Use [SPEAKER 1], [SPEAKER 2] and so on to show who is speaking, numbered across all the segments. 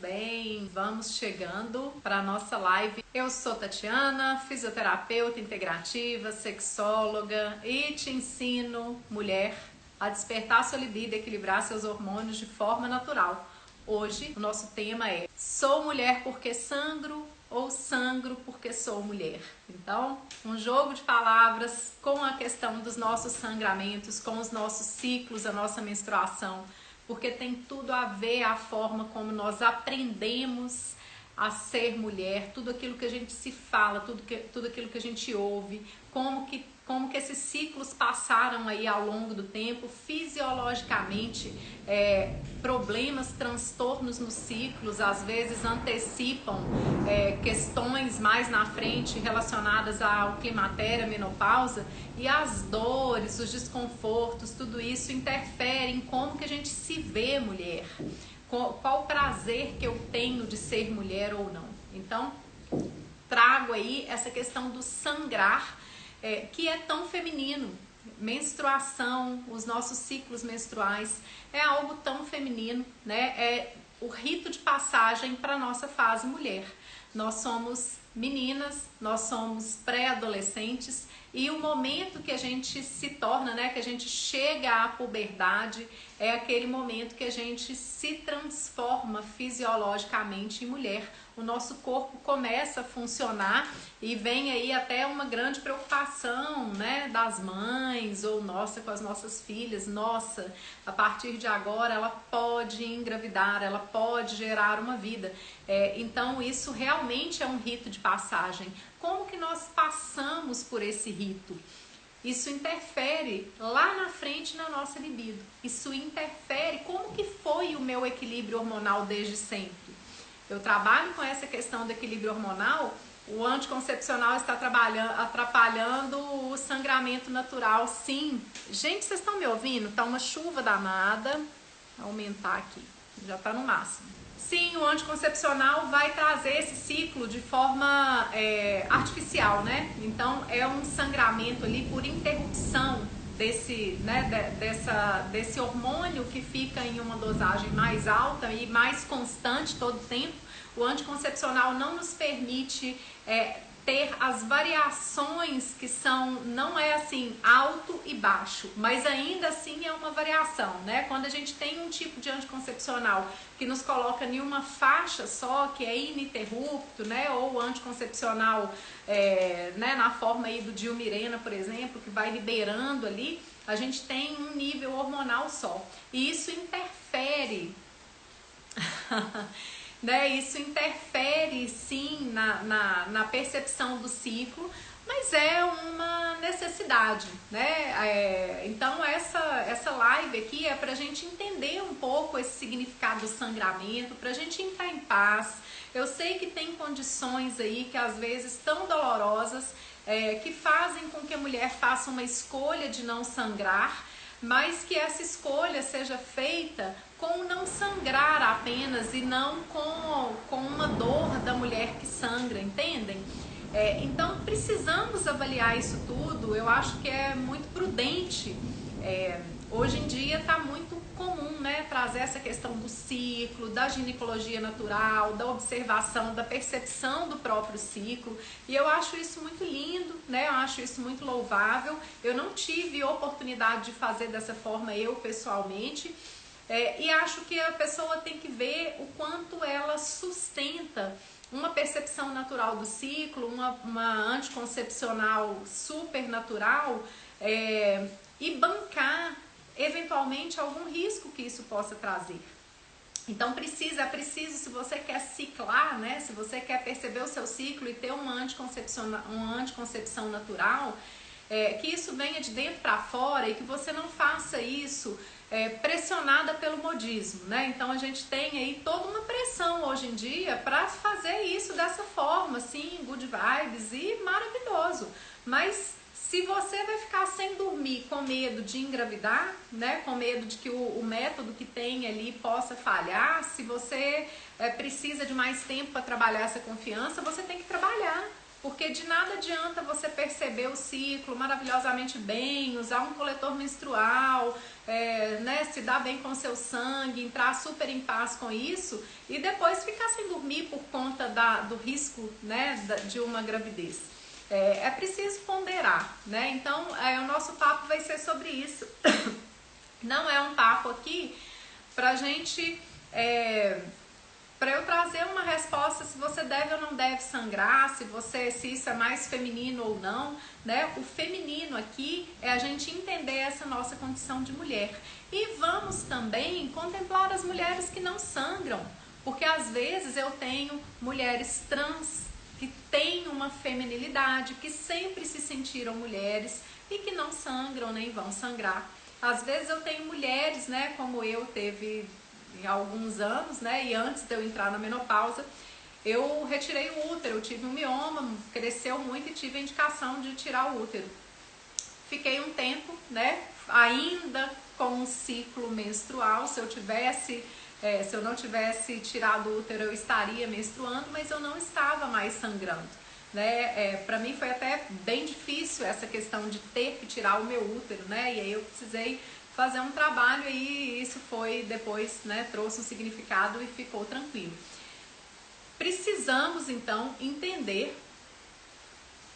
[SPEAKER 1] bem? Vamos chegando para a nossa live. Eu sou Tatiana, fisioterapeuta integrativa, sexóloga e te ensino, mulher, a despertar sua libido e equilibrar seus hormônios de forma natural. Hoje o nosso tema é: sou mulher porque sangro ou sangro porque sou mulher? Então, um jogo de palavras com a questão dos nossos sangramentos, com os nossos ciclos, a nossa menstruação, porque tem tudo a ver a forma como nós aprendemos a ser mulher, tudo aquilo que a gente se fala, tudo aquilo que a gente ouve, como que esses ciclos passaram aí ao longo do tempo, fisiologicamente, problemas, transtornos nos ciclos, às vezes antecipam questões mais na frente relacionadas ao climatério, à menopausa, e as dores, os desconfortos, tudo isso interfere em como que a gente se vê mulher, qual o prazer que eu tenho de ser mulher ou não. Então, trago aí essa questão do sangrar, que é tão feminino. Menstruação, os nossos ciclos menstruais é algo tão feminino, né? É o rito de passagem para a nossa fase mulher. Nós somos meninas, nós somos pré-adolescentes, e o momento que a gente se torna, né, que a gente chega à puberdade, é aquele momento que a gente se transforma fisiologicamente em mulher. O nosso corpo começa a funcionar e vem aí até uma grande preocupação, né, das mães ou nossa com as nossas filhas. Nossa, a partir de agora ela pode engravidar, ela pode gerar uma vida. Então isso realmente é um rito de passagem. Como que nós passamos por esse rito? Isso interfere lá na frente na nossa libido. Isso interfere como que foi o meu equilíbrio hormonal desde sempre. Eu trabalho com essa questão do equilíbrio hormonal. O anticoncepcional está atrapalhando o sangramento natural, sim. Gente, vocês estão me ouvindo? Tá uma chuva danada. Vou aumentar aqui, já tá no máximo. Sim, o anticoncepcional vai trazer esse ciclo de forma artificial, né? Então é um sangramento ali por interrupção desse hormônio que fica em uma dosagem mais alta e mais constante todo o tempo. O anticoncepcional não nos permite ter as variações que são, não é assim alto e baixo, mas ainda assim é uma variação, né? Quando a gente tem um tipo de anticoncepcional que nos coloca em uma faixa só, que é ininterrupto, né? Ou anticoncepcional né, na forma aí do Dilmirena, por exemplo, que vai liberando ali, a gente tem um nível hormonal só. E isso interfere né? Isso interfere sim na percepção do ciclo, mas é uma necessidade, né? Então essa live aqui é pra gente entender um pouco esse significado do sangramento, pra gente entrar em paz. Eu sei que tem condições aí que às vezes tão dolorosas, que fazem com que a mulher faça uma escolha de não sangrar, mas que essa escolha seja feita com não sangrar apenas e não com uma dor da mulher que sangra, entendem? Então precisamos avaliar isso tudo. Eu acho que é muito prudente. Hoje em dia está muito comum, né, trazer essa questão do ciclo, da ginecologia natural, da observação, da percepção do próprio ciclo, e eu acho isso muito lindo, né? Eu acho isso muito louvável. Eu não tive oportunidade de fazer dessa forma eu pessoalmente, e acho que a pessoa tem que ver o quanto ela sustenta uma percepção natural do ciclo, uma anticoncepcional super natural, e bancar eventualmente algum risco que isso possa trazer. Então é preciso, se você quer ciclar, né, se você quer perceber o seu ciclo e ter uma anticoncepção natural, que isso venha de dentro para fora e que você não faça isso pressionada pelo modismo, né? Então a gente tem aí toda uma pressão hoje em dia para fazer isso dessa forma, assim, good vibes e maravilhoso. Mas se você vai ficar sem dormir com medo de engravidar, né, com medo de que o método que tem ali possa falhar, se você precisa de mais tempo para trabalhar essa confiança, você tem que trabalhar. Porque de nada adianta você perceber o ciclo maravilhosamente bem, usar um coletor menstrual, né, se dar bem com o seu sangue, entrar super em paz com isso e depois ficar sem dormir por conta do risco, né, de uma gravidez. É preciso ponderar, né? Então, o nosso papo vai ser sobre isso. Não é um papo aqui pra gente... para eu trazer uma resposta se você deve ou não deve sangrar, se isso é mais feminino ou não, né? O feminino aqui é a gente entender essa nossa condição de mulher. E vamos também contemplar as mulheres que não sangram, porque às vezes eu tenho mulheres trans que têm uma feminilidade, que sempre se sentiram mulheres e que não sangram nem vão sangrar. Às vezes eu tenho mulheres, né, como eu teve em alguns anos, né, e antes de eu entrar na menopausa, eu retirei o útero, eu tive um mioma, cresceu muito e tive a indicação de tirar o útero. Fiquei um tempo, né, ainda com um ciclo menstrual, se eu não tivesse tirado o útero eu estaria menstruando, mas eu não estava mais sangrando, né? Para mim foi até bem difícil essa questão de ter que tirar o meu útero, né? E aí eu precisei fazer um trabalho e isso foi depois, né, trouxe um significado e ficou tranquilo. Precisamos então entender,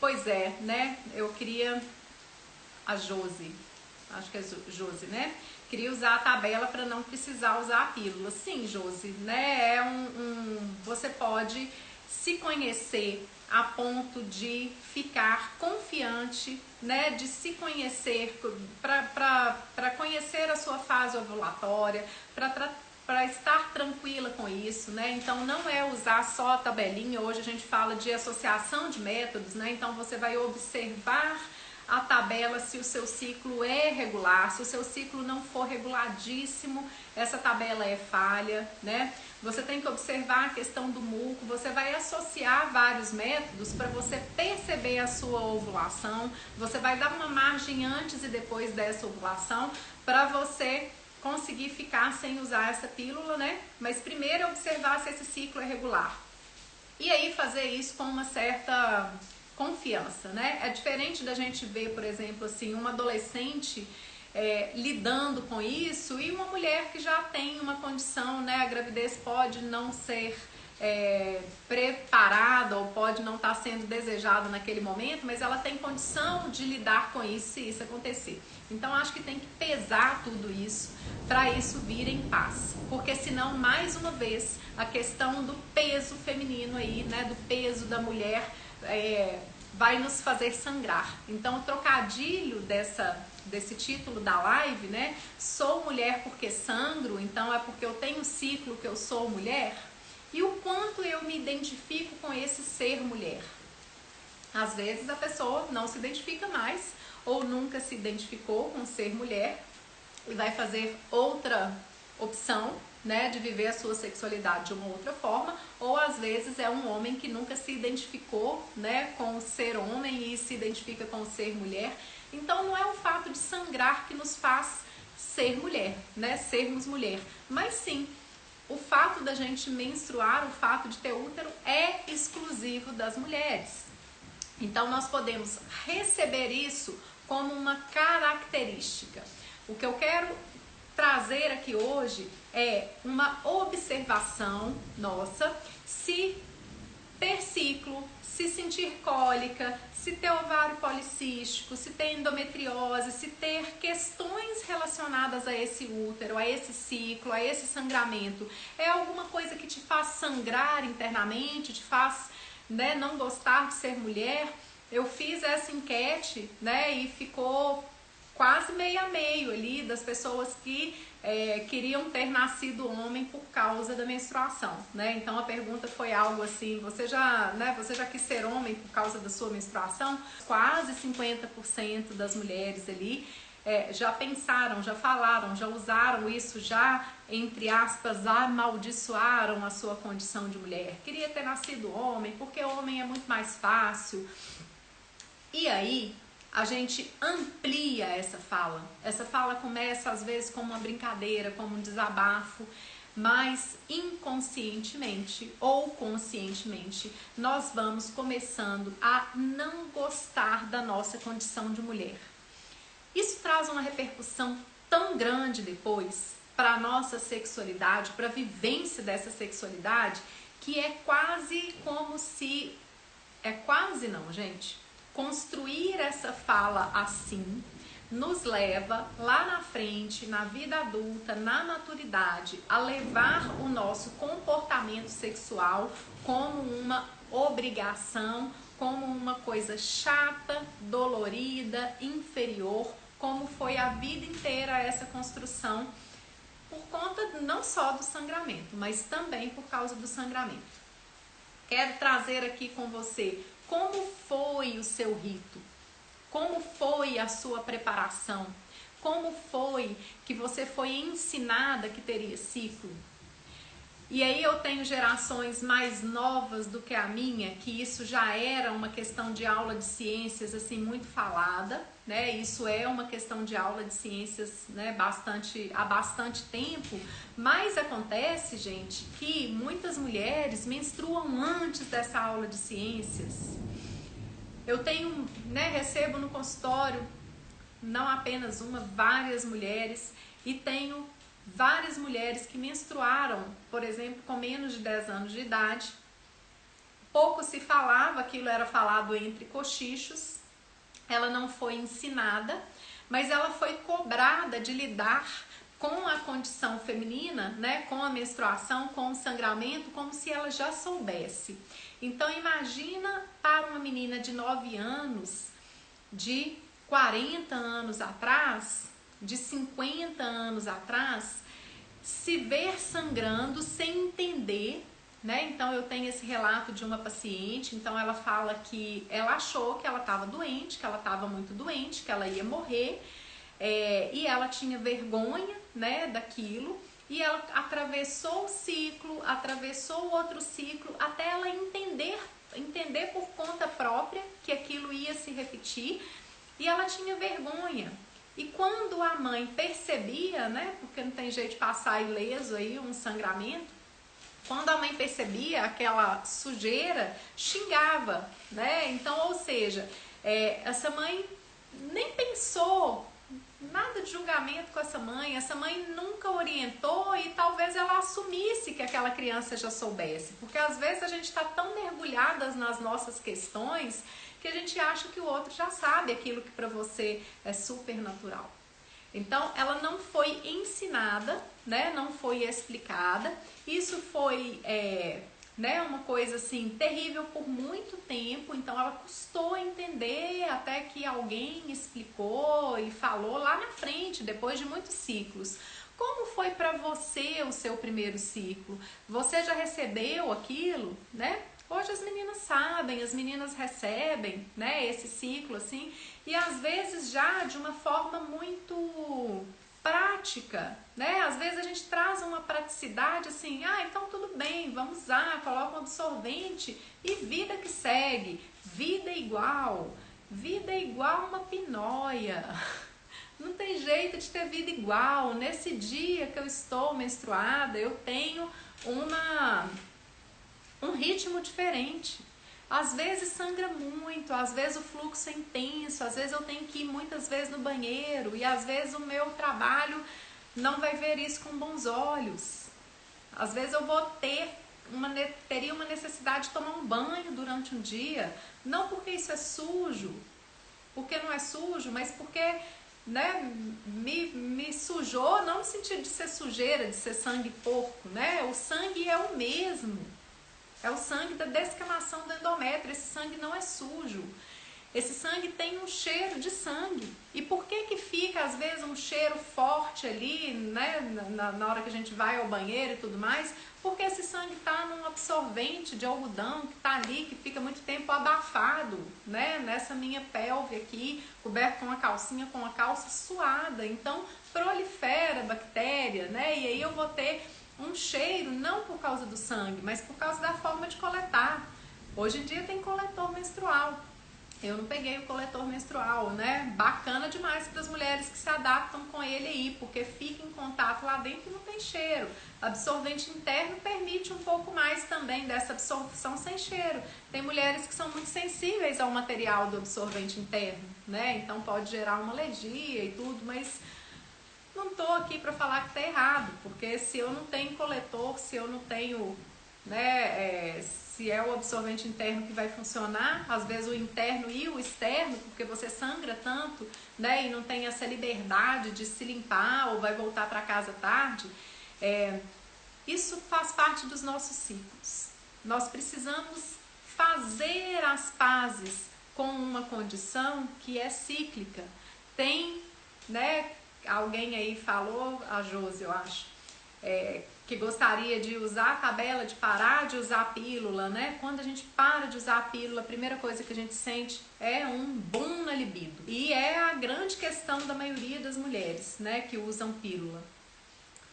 [SPEAKER 1] pois né, eu queria a Josi, acho que é Josi, né? Queria usar a tabela para não precisar usar a pílula. Sim, Josi, né? Você pode se conhecer a ponto de ficar confiante, né? De se conhecer, para conhecer a sua fase ovulatória, para estar tranquila com isso, né? Então não é usar só a tabelinha. Hoje a gente fala de associação de métodos, né? Então você vai observar a tabela se o seu ciclo é regular. Se o seu ciclo não for reguladíssimo, essa tabela é falha, né? Você tem que observar a questão do muco, você vai associar vários métodos para você perceber a sua ovulação, você vai dar uma margem antes e depois dessa ovulação para você conseguir ficar sem usar essa pílula, né? Mas primeiro observar se esse ciclo é regular. E aí fazer isso com uma certa confiança, né? É diferente da gente ver, por exemplo, assim, uma adolescente lidando com isso e uma mulher que já tem uma condição, né? A gravidez pode não ser preparada ou pode não estar sendo desejada naquele momento, mas ela tem condição de lidar com isso se isso acontecer. Então acho que tem que pesar tudo isso para isso vir em paz, porque senão mais uma vez a questão do peso feminino aí, né, do peso da mulher vai nos fazer sangrar. Então o trocadilho desse título da live, né, sou mulher porque sangro, então é porque eu tenho ciclo que eu sou mulher. E o quanto eu me identifico com esse ser mulher. Às vezes a pessoa não se identifica mais ou nunca se identificou com ser mulher e vai fazer outra opção, né, de viver a sua sexualidade de uma outra forma, ou às vezes é um homem que nunca se identificou, né, com o ser homem e se identifica com o ser mulher. Então não é o fato de sangrar que nos faz ser mulher, né, sermos mulher, mas sim o fato da gente menstruar, o fato de ter útero é exclusivo das mulheres. Então nós podemos receber isso como uma característica. O que eu quero trazer aqui hoje é uma observação nossa, se ter ciclo, se sentir cólica, se ter ovário policístico, se ter endometriose, se ter questões relacionadas a esse útero, a esse ciclo, a esse sangramento, é alguma coisa que te faz sangrar internamente, te faz, né, não gostar de ser mulher. Eu fiz essa enquete, né, e ficou quase meio a meio ali das pessoas que queriam ter nascido homem por causa da menstruação, né? Então a pergunta foi algo assim: você já quis ser homem por causa da sua menstruação? Quase 50% das mulheres ali já pensaram, já falaram, já usaram isso, já, entre aspas, amaldiçoaram a sua condição de mulher. Queria ter nascido homem, porque homem é muito mais fácil. E aí a gente amplia essa fala. Essa fala começa às vezes como uma brincadeira, como um desabafo, mas inconscientemente ou conscientemente nós vamos começando a não gostar da nossa condição de mulher. Isso traz uma repercussão tão grande depois para a nossa sexualidade, para a vivência dessa sexualidade, que é quase como se... É quase não, gente. Construir essa fala assim nos leva lá na frente, na vida adulta, na maturidade, a levar o nosso comportamento sexual como uma obrigação, como uma coisa chata, dolorida, inferior, como foi a vida inteira essa construção, por conta não só do sangramento, mas também por causa do sangramento. Quero trazer aqui com você como foi o seu rito, como foi a sua preparação, como foi que você foi ensinada que teria ciclo. E aí eu tenho gerações mais novas do que a minha, que isso já era uma questão de aula de ciências assim muito falada, né? Isso é uma questão de aula de ciências, né, há bastante tempo, mas acontece, gente, que muitas mulheres menstruam antes dessa aula de ciências. Eu tenho, né, recebo no consultório não apenas uma, várias mulheres, e tenho várias mulheres que menstruaram, por exemplo, com menos de 10 anos de idade. Pouco se falava, aquilo era falado entre cochichos. Ela não foi ensinada, mas ela foi cobrada de lidar com a condição feminina, né, com a menstruação, com o sangramento, como se ela já soubesse. Então imagina para uma menina de 9 anos, de 40 anos atrás, de 50 anos atrás, se ver sangrando sem entender, né? Então eu tenho esse relato de uma paciente, então ela fala que ela achou que ela estava doente, que ela estava muito doente, que ela ia morrer, e ela tinha vergonha, né, daquilo, e ela atravessou o ciclo, atravessou o outro ciclo, até ela entender por conta própria que aquilo ia se repetir, e ela tinha vergonha. E quando a mãe percebia, né, porque não tem jeito de passar ileso aí um sangramento, quando a mãe percebia aquela sujeira, xingava, né? Então, ou seja, essa mãe nem pensou nada de julgamento com essa mãe nunca orientou, e talvez ela assumisse que aquela criança já soubesse, porque às vezes a gente está tão mergulhadas nas nossas questões que a gente acha que o outro já sabe aquilo que para você é super natural. Então ela não foi ensinada, né, não foi explicada. Isso foi né, uma coisa assim terrível por muito tempo. Então ela custou entender até que alguém explicou e falou lá na frente, depois de muitos ciclos. Como foi para você o seu primeiro ciclo? Você já recebeu aquilo, né? Hoje as meninas sabem, as meninas recebem, né, esse ciclo assim, e às vezes já de uma forma muito prática, né? Às vezes a gente traz uma praticidade assim, então tudo bem, vamos usar, coloca um absorvente e vida que segue. Vida é igual uma pinóia. Não tem jeito de ter vida igual. Nesse dia que eu estou menstruada, eu tenho um ritmo diferente. Às vezes sangra muito, às vezes o fluxo é intenso, às vezes eu tenho que ir muitas vezes no banheiro, e às vezes o meu trabalho não vai ver isso com bons olhos. Às vezes eu vou teria uma necessidade de tomar um banho durante um dia, não porque isso é sujo, porque não é sujo, mas porque, né, me sujou, não no sentido de ser sujeira, de ser sangue porco, né? O sangue é o mesmo. É o sangue da descamação do endométrio. Esse sangue não é sujo. Esse sangue tem um cheiro de sangue. E por que fica, às vezes, um cheiro forte ali, né, na hora que a gente vai ao banheiro e tudo mais? Porque esse sangue está num absorvente de algodão que está ali, que fica muito tempo abafado, né, nessa minha pelve aqui, coberto com a calça suada. Então, prolifera bactéria, né? E aí eu vou ter um cheiro não por causa do sangue, mas por causa da forma de coletar. Hoje em dia tem coletor menstrual. Eu não peguei o coletor menstrual, né? Bacana demais para as mulheres que se adaptam com ele aí, porque fica em contato lá dentro e não tem cheiro. Absorvente interno permite um pouco mais também dessa absorção sem cheiro. Tem mulheres que são muito sensíveis ao material do absorvente interno, né? Então pode gerar uma alergia e tudo, mas não tô aqui para falar que tá errado, porque se eu não tenho coletor, se eu não tenho, né, se é o absorvente interno que vai funcionar, às vezes o interno e o externo, porque você sangra tanto, né, e não tem essa liberdade de se limpar ou vai voltar para casa tarde, isso faz parte dos nossos ciclos. Nós precisamos fazer as pazes com uma condição que é cíclica. Tem, né, alguém aí falou, a Josi, eu acho, que gostaria de usar a tabela, de parar de usar a pílula, né? Quando a gente para de usar a pílula, a primeira coisa que a gente sente é um boom na libido. E é a grande questão da maioria das mulheres, né, que usam pílula.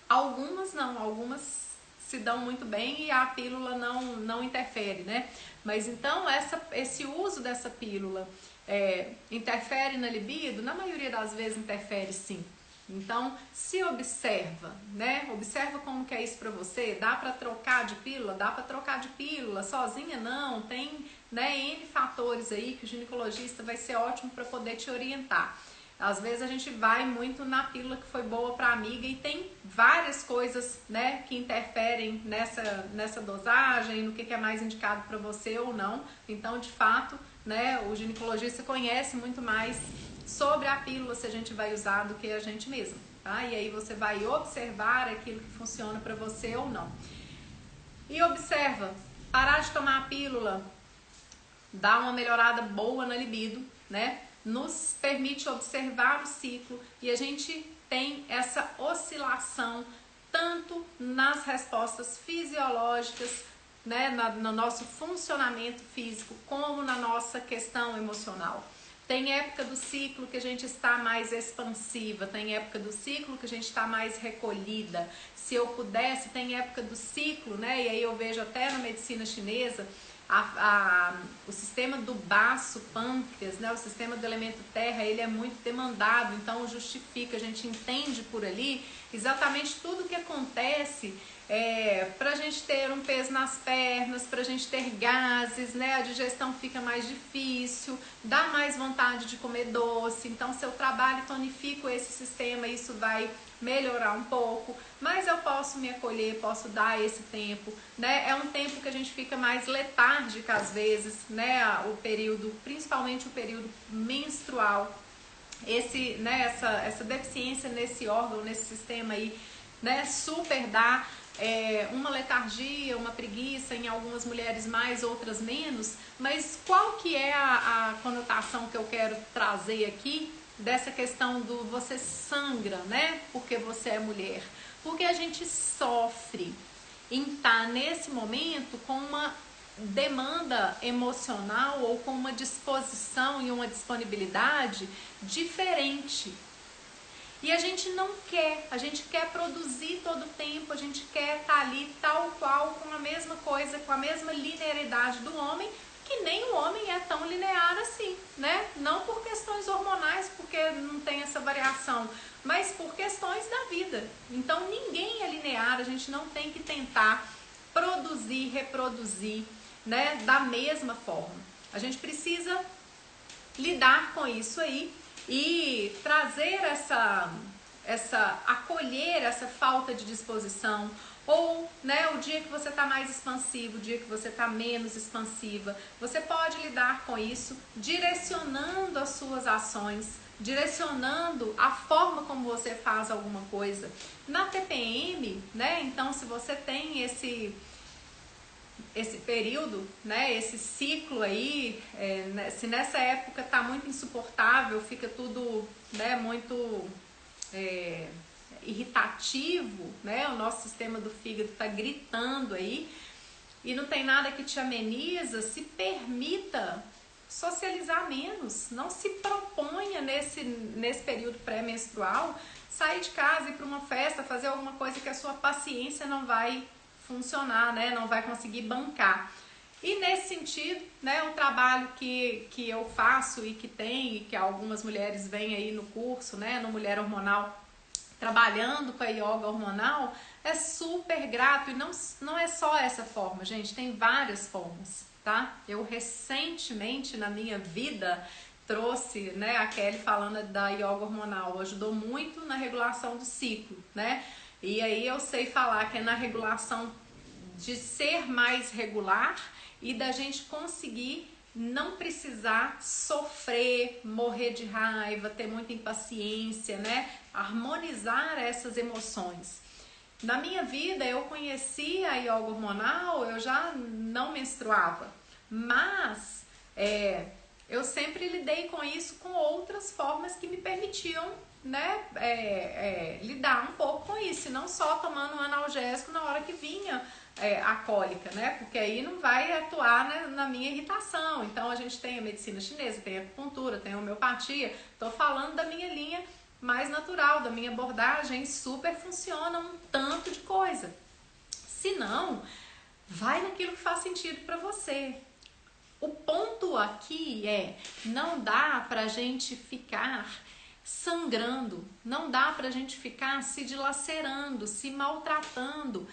[SPEAKER 1] Algumas não, algumas se dão muito bem e a pílula não interfere, né? Mas então esse uso dessa pílula interfere na libido? Na maioria das vezes interfere sim. Então, se observa, né? Observa como que é isso pra você. Dá pra trocar de pílula? Dá pra trocar de pílula. Sozinha não. Tem, né, N fatores aí que o ginecologista vai ser ótimo pra poder te orientar. Às vezes a gente vai muito na pílula que foi boa pra amiga e tem várias coisas, né, que interferem nessa dosagem, no que é mais indicado pra você ou não. Então, de fato, né, o ginecologista conhece muito mais sobre a pílula se a gente vai usar do que a gente mesma, tá? E aí você vai observar aquilo que funciona para você ou não. E observa, parar de tomar a pílula dá uma melhorada boa na libido, né? Nos permite observar o ciclo e a gente tem essa oscilação tanto nas respostas fisiológicas, né, no nosso funcionamento físico, como na nossa questão emocional. Tem época do ciclo que a gente está mais expansiva, tem época do ciclo que a gente está mais recolhida. Se eu pudesse, tem época do ciclo, né? E aí eu vejo até na medicina chinesa, o sistema do baço pâncreas, né? O sistema do elemento terra, ele é muito demandado, então justifica, a gente entende por ali exatamente tudo o que acontece pra gente ter um peso nas pernas, pra gente ter gases, né? A digestão fica mais difícil, dá mais vontade de comer doce. Então, se eu trabalho e tonifico esse sistema, isso vai melhorar um pouco, mas eu posso me acolher, posso dar esse tempo, né? É um tempo que a gente fica mais letárgica às vezes, né? O período, principalmente o período menstrual, essa deficiência nesse órgão, nesse sistema aí, né? Super dá uma letargia, uma preguiça, em algumas mulheres mais, outras menos, mas qual que é a conotação que eu quero trazer aqui dessa questão do você sangra, né? Porque você é mulher. Porque a gente sofre em estar nesse momento com uma demanda emocional ou com uma disposição e uma disponibilidade diferente. E a gente não quer, a gente quer produzir todo o tempo, a gente quer estar ali tal qual, com a mesma coisa, com a mesma linearidade do homem, que nem o homem é tão linear assim, né? Não por questões hormonais, porque não tem essa variação, mas por questões da vida. Então ninguém é linear, a gente não tem que tentar produzir, reproduzir, né, da mesma forma. A gente precisa lidar com isso aí e trazer acolher essa falta de disposição, ou, né, o dia que você está mais expansivo, o dia que você está menos expansiva, você pode lidar com isso direcionando as suas ações, direcionando a forma como você faz alguma coisa. Na TPM, né, então se você tem esse período, né, esse ciclo aí, se nessa época tá muito insuportável, fica tudo, né, muito irritativo, né, o nosso sistema do fígado tá gritando aí e não tem nada que te ameniza, se permita socializar menos, não se proponha nesse período pré-menstrual sair de casa, ir para uma festa, fazer alguma coisa que a sua paciência não vai funcionar, né? Não vai conseguir bancar. E nesse sentido, né, o trabalho que eu faço e que algumas mulheres vêm aí no curso, né, no Mulher Hormonal, trabalhando com a yoga hormonal, é super grato. E não é só essa forma, gente, tem várias formas, tá? Eu recentemente na minha vida trouxe, né, a Kelly falando da yoga hormonal, ajudou muito na regulação do ciclo, né? E aí eu sei falar que é na regulação de ser mais regular e da gente conseguir não precisar sofrer, morrer de raiva, ter muita impaciência, né? Harmonizar essas emoções. Na minha vida eu conheci a yoga hormonal, eu já não menstruava, mas eu sempre lidei com isso com outras formas que me permitiam, né, lidar um pouco com isso, e não só tomando um analgésico na hora que vinha a cólica, né, porque aí não vai atuar, né, na minha irritação. Então a gente tem a medicina chinesa, tem a acupuntura, tem a homeopatia, tô falando da minha linha mais natural, da minha abordagem, super funciona um tanto de coisa. Se não, vai naquilo que faz sentido para você. O ponto aqui não dá pra gente ficar sangrando, não dá pra gente ficar se dilacerando, se maltratando,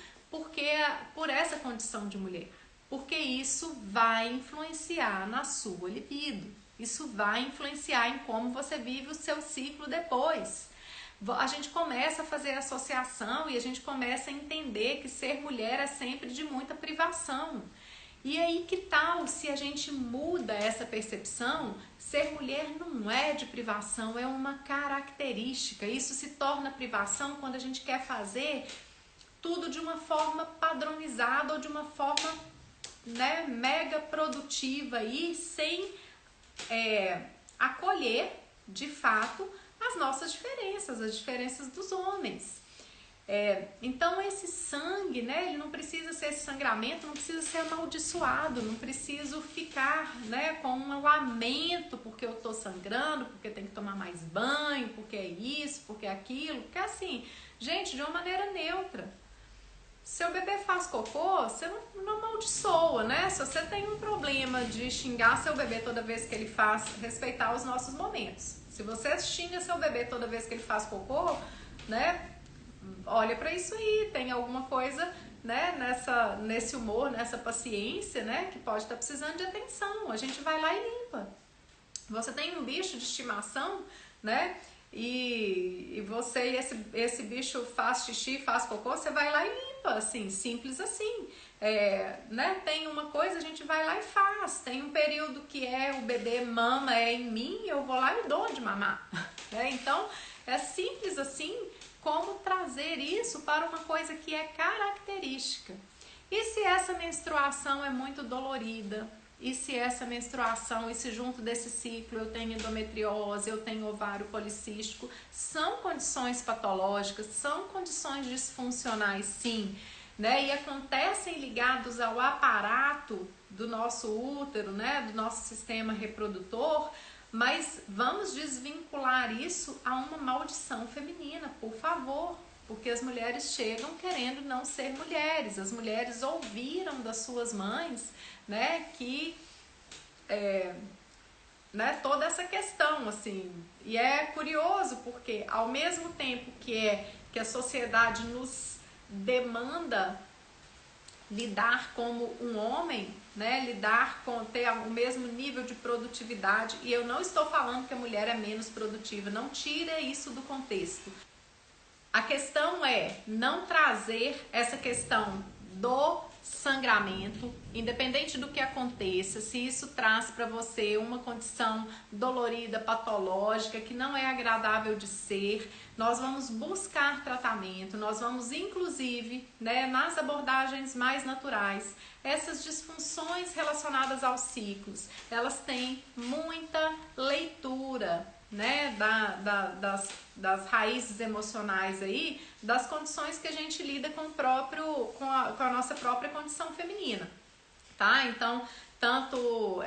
[SPEAKER 1] por essa condição de mulher, porque isso vai influenciar na sua libido, isso vai influenciar em como você vive o seu ciclo depois. A gente começa a fazer associação e a gente começa a entender que ser mulher é sempre de muita privação. E aí que tal se a gente muda essa percepção? Ser mulher não é de privação, é uma característica. Isso se torna privação quando a gente quer fazer tudo de uma forma padronizada ou de uma forma, né, mega produtiva e sem acolher de fato as nossas diferenças, as diferenças dos homens. Então esse sangue, né, ele não precisa ser, esse sangramento não precisa ser amaldiçoado, não preciso ficar, né, com um lamento porque eu tô sangrando, porque tem que tomar mais banho, porque é isso, porque é aquilo, porque assim, gente, de uma maneira neutra. Seu bebê faz cocô, você não amaldiçoa, né? Se você tem um problema de xingar seu bebê toda vez que ele faz, respeitar os nossos momentos. Se você xinga seu bebê toda vez que ele faz cocô, né? Olha pra isso aí, tem alguma coisa, né, nesse humor, nessa paciência, né, que pode estar precisando de atenção. A gente vai lá e limpa. Você tem um bicho de estimação, né, e você, esse bicho faz xixi, faz cocô, você vai lá e limpa, assim, simples assim. Né, tem uma coisa, a gente vai lá e faz. Tem um período que o bebê mama em mim, eu vou lá e dou de mamar. Né? Então, é simples assim. Como trazer isso para uma coisa que é característica. E se essa menstruação é muito dolorida? E se essa menstruação, e se junto desse ciclo eu tenho endometriose, eu tenho ovário policístico, são condições patológicas, são condições disfuncionais, sim, né? E acontecem ligados ao aparato do nosso útero, né? Do nosso sistema reprodutor. Mas vamos desvincular isso a uma maldição feminina, por favor, porque as mulheres chegam querendo não ser mulheres. As mulheres ouviram das suas mães, né, que né, toda essa questão, assim. E é curioso porque ao mesmo tempo que a sociedade nos demanda lidar como um homem, né, lidar com ter o mesmo nível de produtividade, e eu não estou falando que a mulher é menos produtiva, não tira isso do contexto. A questão é não trazer essa questão do sangramento, independente do que aconteça, se isso traz para você uma condição dolorida, patológica, que não é agradável de ser, nós vamos buscar tratamento, nós vamos inclusive, né, nas abordagens mais naturais, essas disfunções relacionadas aos ciclos, elas têm muita leitura, né, das raízes emocionais aí, das condições que a gente lida com a nossa própria condição feminina, tá? Então, tanto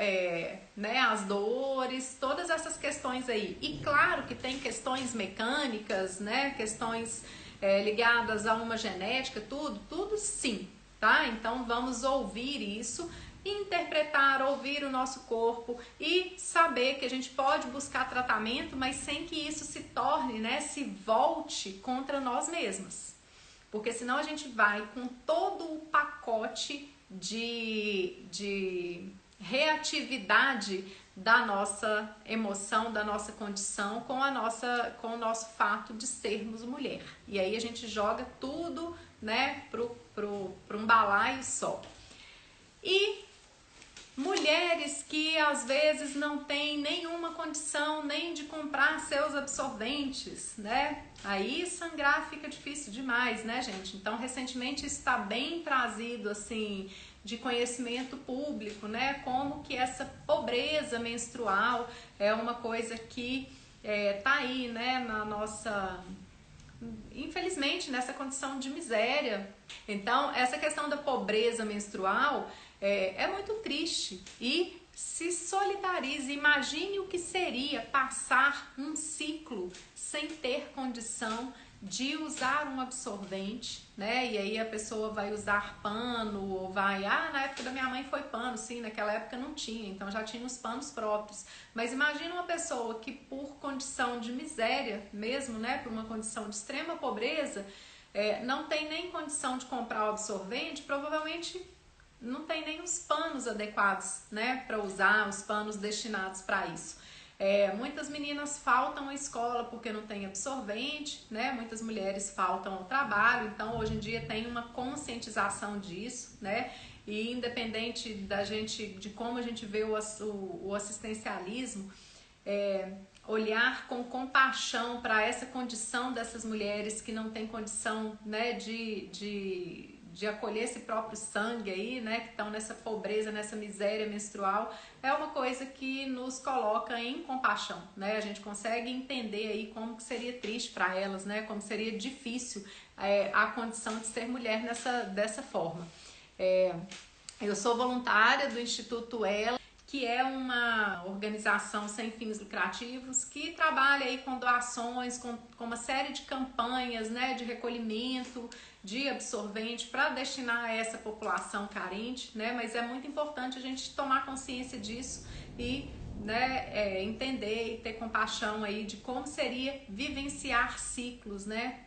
[SPEAKER 1] né, as dores, todas essas questões aí. E claro que tem questões mecânicas, né, questões ligadas a uma genética, tudo sim, tá? Então vamos ouvir isso, interpretar, ouvir o nosso corpo e saber que a gente pode buscar tratamento, mas sem que isso se torne, né, se volte contra nós mesmas. Porque senão a gente vai com todo o pacote de reatividade da nossa emoção, da nossa condição com o nosso fato de sermos mulher. E aí a gente joga tudo, né, pro um balaio só. E mulheres que às vezes não têm nenhuma condição nem de comprar seus absorventes, né? Aí sangrar fica difícil demais, né, gente? Então, recentemente está bem trazido, assim, de conhecimento público, né? Como que essa pobreza menstrual é uma coisa que tá aí, né, na nossa... infelizmente, nessa condição de miséria. Então, essa questão da pobreza menstrual é muito triste e se solidarize. Imagine o que seria passar um ciclo sem ter condição de usar um absorvente, né? E aí a pessoa vai usar pano ou vai... na época da minha mãe foi pano, sim, naquela época não tinha, então já tinha os panos próprios. Mas imagina uma pessoa que por condição de miséria mesmo, né? Por uma condição de extrema pobreza, não tem nem condição de comprar o absorvente, provavelmente não tem nem os panos adequados, né, para usar, os panos destinados para isso. Muitas meninas faltam à escola porque não tem absorvente, né? Muitas mulheres faltam ao trabalho, então hoje em dia tem uma conscientização disso, né? E independente de como a gente vê o assistencialismo, olhar com compaixão para essa condição dessas mulheres que não têm condição, né, de acolher esse próprio sangue aí, né, que estão nessa pobreza, nessa miséria menstrual, é uma coisa que nos coloca em compaixão, né? A gente consegue entender aí como que seria triste para elas, né? Como seria difícil a condição de ser mulher dessa forma. Eu sou voluntária do Instituto Ela, que é uma organização sem fins lucrativos que trabalha aí com doações, com uma série de campanhas, né, de recolhimento de absorvente para destinar a essa população carente, né? Mas é muito importante a gente tomar consciência disso e, né, entender e ter compaixão aí de como seria vivenciar ciclos, né?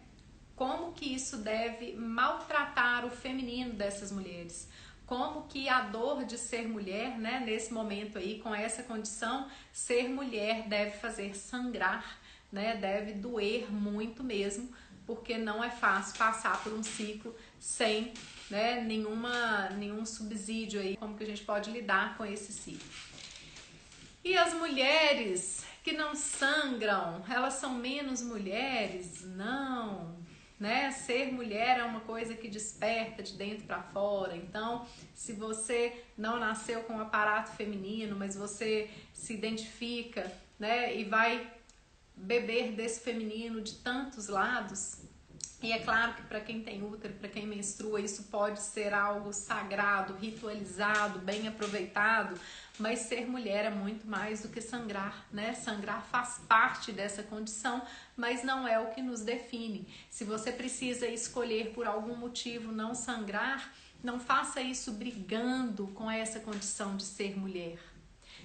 [SPEAKER 1] Como que isso deve maltratar o feminino dessas mulheres. Como que a dor de ser mulher, né, nesse momento aí, com essa condição, ser mulher deve fazer sangrar, né, deve doer muito mesmo, porque não é fácil passar por um ciclo sem, né, nenhum subsídio aí, como que a gente pode lidar com esse ciclo. E as mulheres que não sangram, elas são menos mulheres? Não, né? Ser mulher é uma coisa que desperta de dentro para fora. Então, se você não nasceu com um aparato feminino, mas você se identifica, né, e vai beber desse feminino de tantos lados, e é claro que para quem tem útero, para quem menstrua, isso pode ser algo sagrado, ritualizado, bem aproveitado, mas ser mulher é muito mais do que sangrar, né? Sangrar faz parte dessa condição, mas não é o que nos define. Se você precisa escolher por algum motivo não sangrar, não faça isso brigando com essa condição de ser mulher.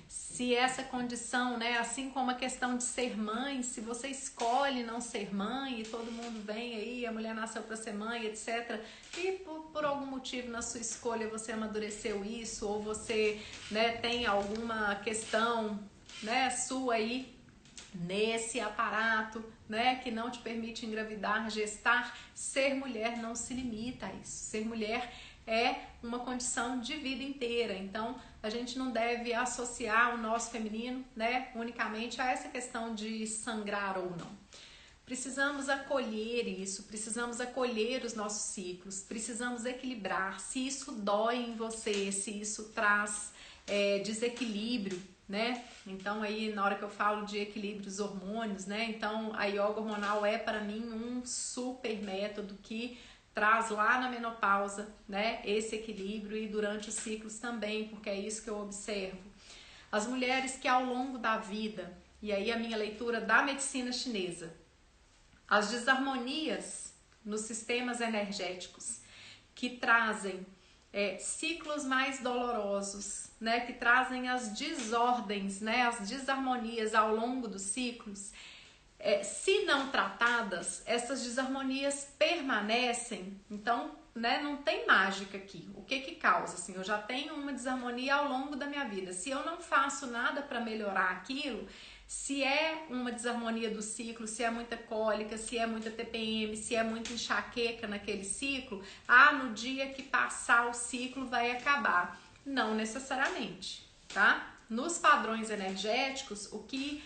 [SPEAKER 1] Se essa condição, né, assim como a questão de ser mãe, se você escolhe não ser mãe e todo mundo vem aí, a mulher nasceu para ser mãe, etc. E por algum motivo na sua escolha você amadureceu isso, ou você, né, tem alguma questão, né, sua aí nesse aparato, né, que não te permite engravidar, gestar, ser mulher não se limita a isso. Ser mulher é uma condição de vida inteira. Então, a gente não deve associar o nosso feminino, né, unicamente a essa questão de sangrar ou não. Precisamos acolher isso, precisamos acolher os nossos ciclos, precisamos equilibrar. Se isso dói em você, se isso traz desequilíbrio, né? Então aí na hora que eu falo de equilíbrio dos hormônios, né? Então a yoga hormonal é para mim um super método que traz lá na menopausa, né, esse equilíbrio, e durante os ciclos também, porque é isso que eu observo. As mulheres que ao longo da vida, e aí a minha leitura da medicina chinesa, as desarmonias nos sistemas energéticos que trazem ciclos mais dolorosos, né, que trazem as desordens, né, as desarmonias ao longo dos ciclos, se não tratadas, essas desarmonias permanecem. Então, né, não tem mágica aqui. O que que causa? Assim, eu já tenho uma desarmonia ao longo da minha vida. Se eu não faço nada para melhorar aquilo, se é uma desarmonia do ciclo, se é muita cólica, se é muita TPM, se é muita enxaqueca naquele ciclo, no dia que passar o ciclo vai acabar. Não necessariamente, tá? Nos padrões energéticos, o que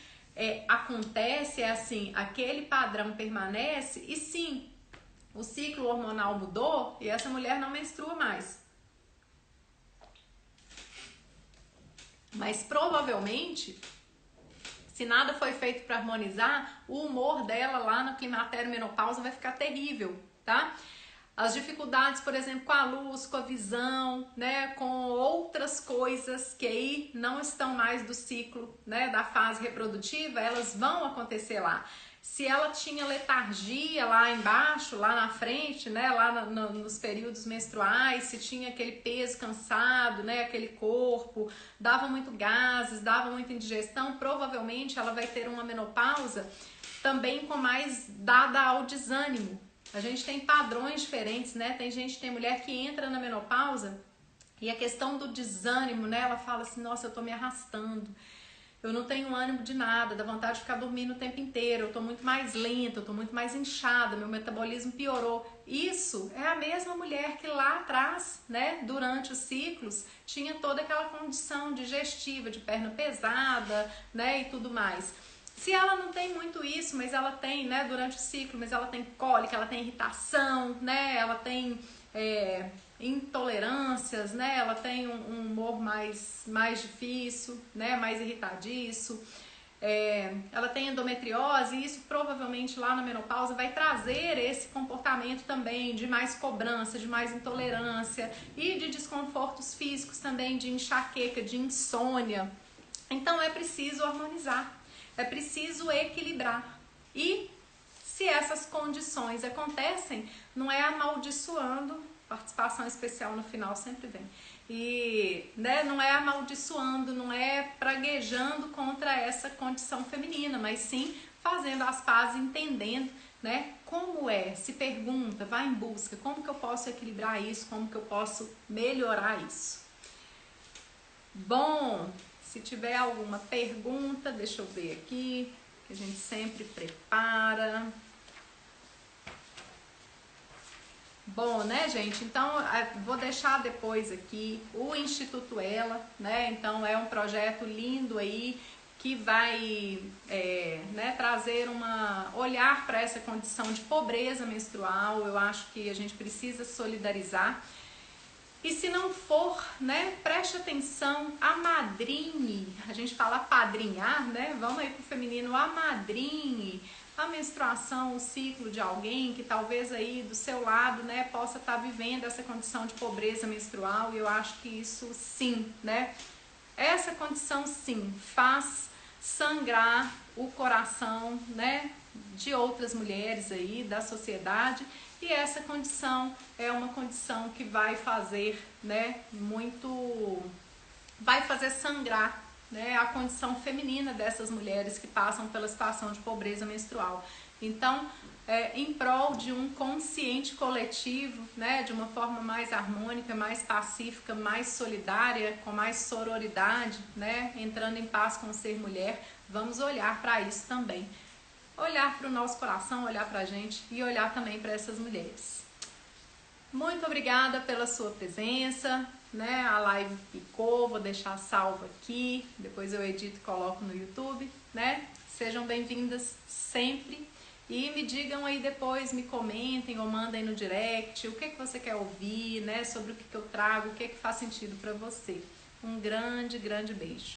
[SPEAKER 1] acontece é assim, aquele padrão permanece e sim, o ciclo hormonal mudou e essa mulher não menstrua mais. Mas provavelmente, se nada foi feito para harmonizar, o humor dela lá no climatério menopausa vai ficar terrível, tá? As dificuldades, por exemplo, com a luz, com a visão, né, com outras coisas que aí não estão mais do ciclo, né, da fase reprodutiva, elas vão acontecer lá. Se ela tinha letargia lá embaixo, lá na frente, né, lá nos períodos menstruais, se tinha aquele peso cansado, né, aquele corpo, dava muito gases, dava muita indigestão, provavelmente ela vai ter uma menopausa também com mais dada ao desânimo. A gente tem padrões diferentes, né? Tem mulher que entra na menopausa e a questão do desânimo, né? Ela fala assim, nossa, eu tô me arrastando, eu não tenho ânimo de nada, dá vontade de ficar dormindo o tempo inteiro, eu tô muito mais lenta, eu tô muito mais inchada, meu metabolismo piorou. Isso é a mesma mulher que lá atrás, né, durante os ciclos, tinha toda aquela condição digestiva, de perna pesada, né, e tudo mais. Se ela não tem muito isso, mas ela tem, né, durante o ciclo, mas ela tem cólica, ela tem irritação, né, ela tem intolerâncias, né, ela tem um humor mais difícil, né, mais irritadiço, ela tem endometriose, e isso provavelmente lá na menopausa vai trazer esse comportamento também de mais cobrança, de mais intolerância e de desconfortos físicos também, de enxaqueca, de insônia. Então é preciso harmonizar. É preciso equilibrar. E se essas condições acontecem, não é amaldiçoando, participação especial no final sempre vem. E né, não é amaldiçoando, não é praguejando contra essa condição feminina, mas sim fazendo as pazes, entendendo, né, como se pergunta, vai em busca, como que eu posso equilibrar isso, como que eu posso melhorar isso. Bom, se tiver alguma pergunta, deixa eu ver aqui, que a gente sempre prepara. Bom, né, gente? Então, vou deixar depois aqui o Instituto Ela, né? Então, é um projeto lindo aí que vai né, trazer olhar para essa condição de pobreza menstrual. Eu acho que a gente precisa solidarizar. E se não for, né, preste atenção, amadrinhe, a gente fala apadrinhar, né, vamos aí pro feminino, amadrinhe a menstruação, o ciclo de alguém que talvez aí do seu lado, né, possa estar vivendo essa condição de pobreza menstrual, e eu acho que isso sim, né, essa condição sim, faz sangrar o coração, né, de outras mulheres aí, da sociedade. E essa condição é uma condição que vai fazer, né, vai fazer sangrar, né, a condição feminina dessas mulheres que passam pela situação de pobreza menstrual. Então, em prol de um consciente coletivo, né, de uma forma mais harmônica, mais pacífica, mais solidária, com mais sororidade, né, entrando em paz com o ser mulher, vamos olhar para isso também. Olhar para o nosso coração, olhar para a gente e olhar também para essas mulheres. Muito obrigada pela sua presença, né? A live ficou, vou deixar salvo aqui, depois eu edito e coloco no YouTube, né? Sejam bem-vindas sempre e me digam aí depois, me comentem ou mandem no direct o que você quer ouvir, né? Sobre o que eu trago, o que faz sentido para você. Um grande, grande beijo.